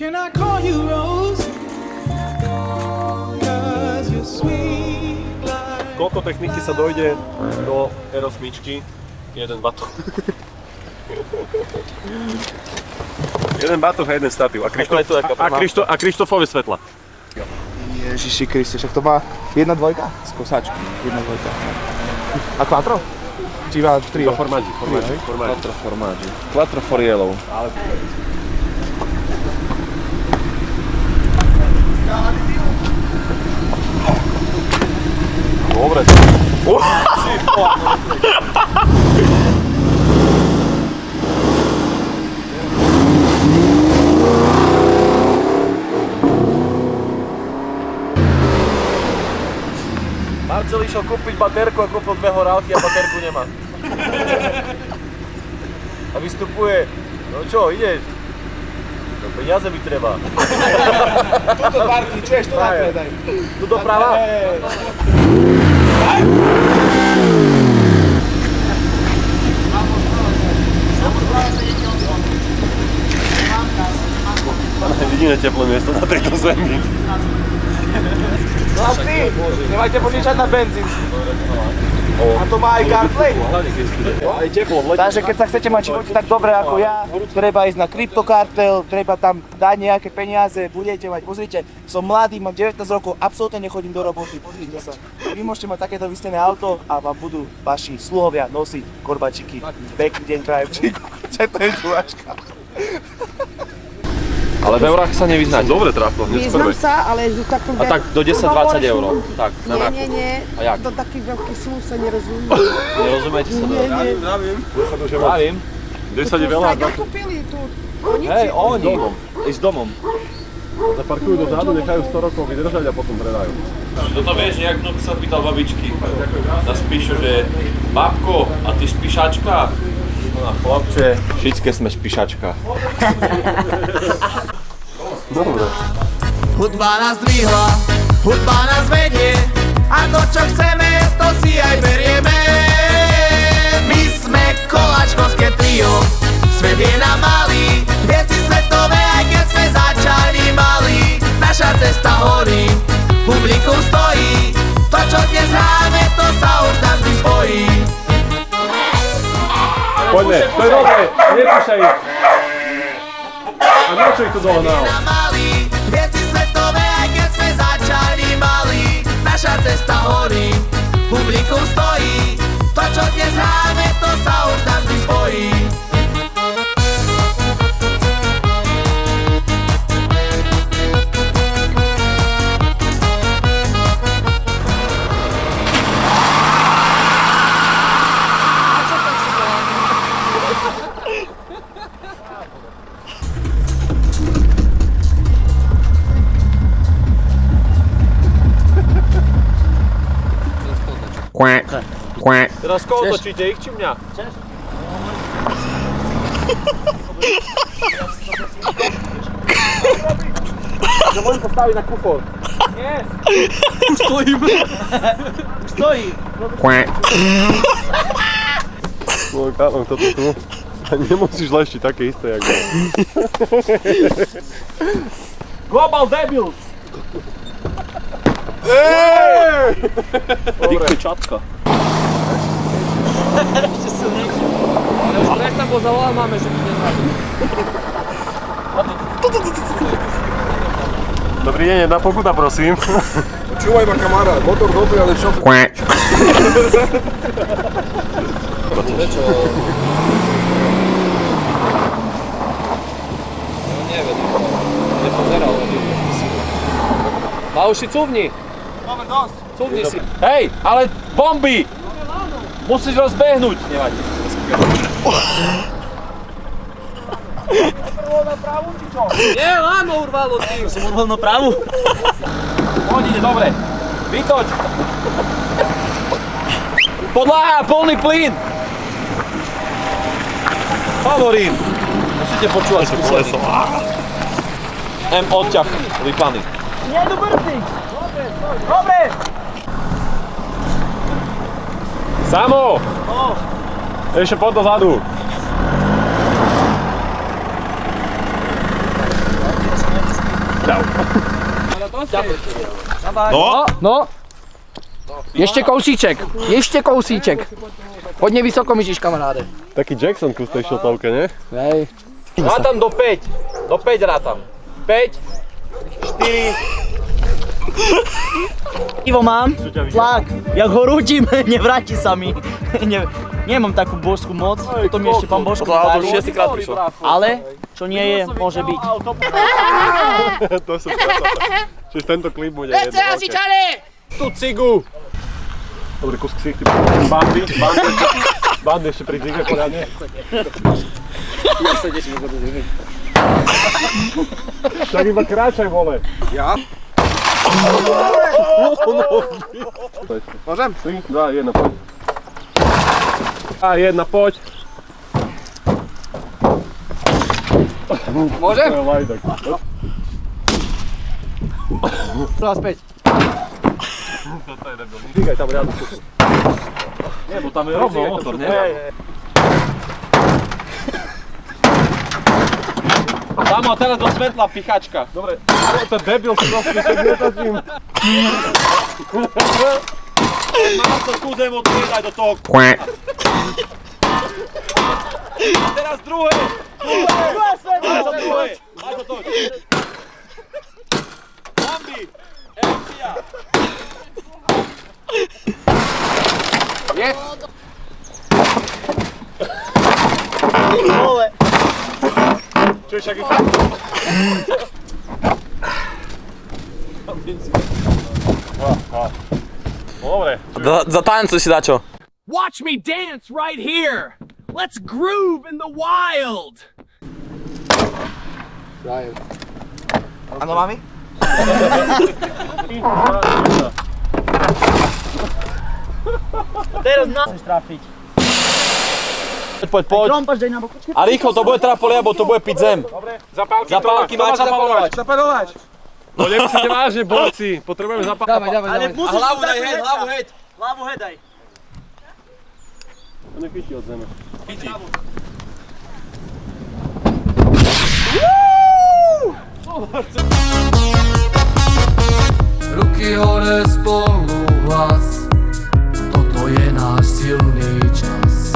Can I call you Rose? Cause you're sweet like... Koľko techniky sa dojde do R8? Jeden batoh. Jeden batoh a jeden statív. A Krištofové svetla. Ježiši Kriste, však to má 1-2 z kosáčky. 1-2. A quattro? Či má 3? Formaggi. Quattro Forielov. Dobre. Marcel išiel kúpiť baterku a kúpil 2 horálky a baterku nemá. A vystupuje, no čo, ideš? No peniaze mi treba. Tuto parky, čuješ, to napredaj. Tu doprava? Jediné teplé miesto na tejto zemi. No a ty, nemajte požičať na benzín. A to má aj CarPlay. Takže keď sa chcete mať živote tak dobre ako ja, treba ísť na Kryptokartel, treba tam dať nejaké peniaze, budete mať, pozrite, som mladý, mám 19 rokov, absolútne nechodím do roboty, pozrite sa. Vy môžete mať takéto vystené auto a vám budú vaši sluhovia nosiť korbačiky. Pekný deň prajem, Číko, čo to je čuvačka. Ale v eurách sa nevyznáte. Dobre trafil, hneď z prvej. Vyznám sa, ale takto... A tak do 10-20 eur. Tak, na nákup. Nie. A jak? Do takých veľkých súm sa nerozumiem. Nerozumiete sa do... Pravím. 10 je veľa. To sa kúpili tu. Hej, oni. I s domom. Zaparkujú dozadu, nechajú 100 rokov vydržať a potom predajú. Toto vieš, jak vnúk sa pýtal babičky na spíšu, že babko, a ty spíšačka? No a chlapče, všetké sme spíšačka. Dobre. Hudba nás dvihla, hudba nás vedie a to čo chceme, to si aj berieme. My sme koláčkovské trio, svet je nám malý, hviezdy svetové, aj keď sme začali malí. Naša cesta horí, publikum stojí, to čo dnes hráme, to sa už navždy spojí. Poďme, to je dobre, nepúšaj ich. A na čo ich tu dohnal? Hviezdy svetové, aj keď sme začali malí. Naša cesta horí, publikum stojí, to čo dnes hráme, to sa už navždy spojí. Teraz koho točíte, ich či mňa? Že môžem postaviť na kufor. Nie. Už stojím. Už stojím. Môj kámo, toto tu. Nemusíš leštiť také isté, jak ja. Global debil. Dikty čatka. Ešte silnejšie. Ale už prestan, bo zavolal máme, že mi nezradí. Dobrý deň, jedna pokuta, prosím. Čúvaj ma kamarát, motor dobrý, ale šofér... Prečo? No nevedím. Nepozeral, ale Lauši, cuvni! Máme dosť. Cuvni si. Hej, ale bomby! Musíš rozbehnúť. Nevadí. Urval na pravú, či čo? Nie, láno urvalo ty. Som urval na pravú. Poď, ide, dobre. Vytoč. Podľaha, plný plyn. Hovorím. Musíte počúvať skúsený. Odťah, vyplaný. Nie do brzdy. Dobre, stoj. Dobre. Samo! Ešte poď dozadu. No. Ještě kousíček. Hodně vysoko míříš, kamaráde. Taký Jackson kus tej šotovke, nie? Hej. Rátam do 5. Do 5 rátam. 5, 4. Pivo mám, tlak, jak ho rútim, nevráti sa mi. Nemám takú božskú moc, to mi ešte pán Božko To darí, už 6 krát prišlo. ale čo nie je, môže byť. To som Čiže tento klip bude jedno. Tu cigu! Dobre, kus ksichty. Bandy ešte pri cige poriadne. Tak iba kráčaj, vole. Ja? Môžem? 3, 2, 1, poď. A 1, poď. Môžem? Teraz 5. Dígaj tam riadnu kusu. Nie, bo tam je rovno motor, nie? Tam a teraz do svetla pichačka. Dobre, to je debil, proste, že netačím. Mám to skúsem odkýdať do toho. A teraz druhé. Druhé. Máš do toho. Bambi. Elfia. Yes. Čuješ, jak je Dobre. Zatancuj si dačo. Watch me dance right here. Let's groove in the wild. Áno, mami? Teraz na... Chceš trafiť. Poď. Trompaš, daj na bok. A rýchlo, to bude trapoli, alebo to bude piť zem. Zapálky máte zapalovať. No nemusíte vážne, borci. Potrebujeme zapáliť. Ale musíš hlavu dať daj, hej, hlavu, hej. Hlavu hedaj. To nepíti od zeme. Ruky hore spolu hlas, toto je náš silný čas.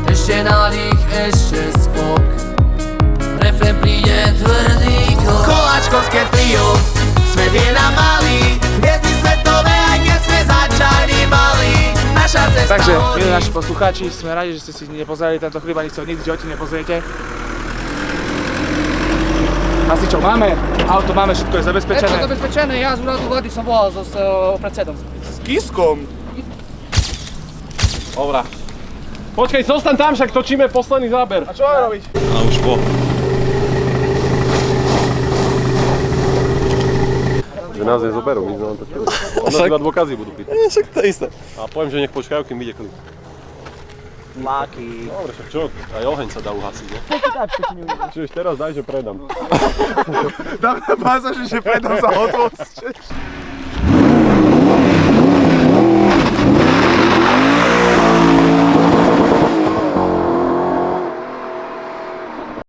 Ešte nádych, ešte skok, refrén príde tvrdý krok. Koláčkovské trio, svet je nám malý, hviezdy svetové, aj keď sme začali malí. Naša cesta Takže, horí. milí naši poslucháči, sme radi, že ste si nepozerali tento klip, ani ste ho nikdy v živote nepozriete. Hasičov máme, auto máme, všetko je zabezpečené. Je to zabezpečené, ja z úradu vlády som volal s predsedom. S Kiskom. Dobrá. Počkej, zostaň tam, však točíme posledný záber. A čo máme robiť? A už po. Že nás nezoberú, my sme len točili. Ono iba dôkazy budú pýtať. Však to isté. A poviem, že nech počkajú, kým ide klip. Láky. Dobre, však čo? Aj oheň sa dá uhasiť, ne? Čiže teraz daj, že predám. Dám na báza, že predám za hotovosť.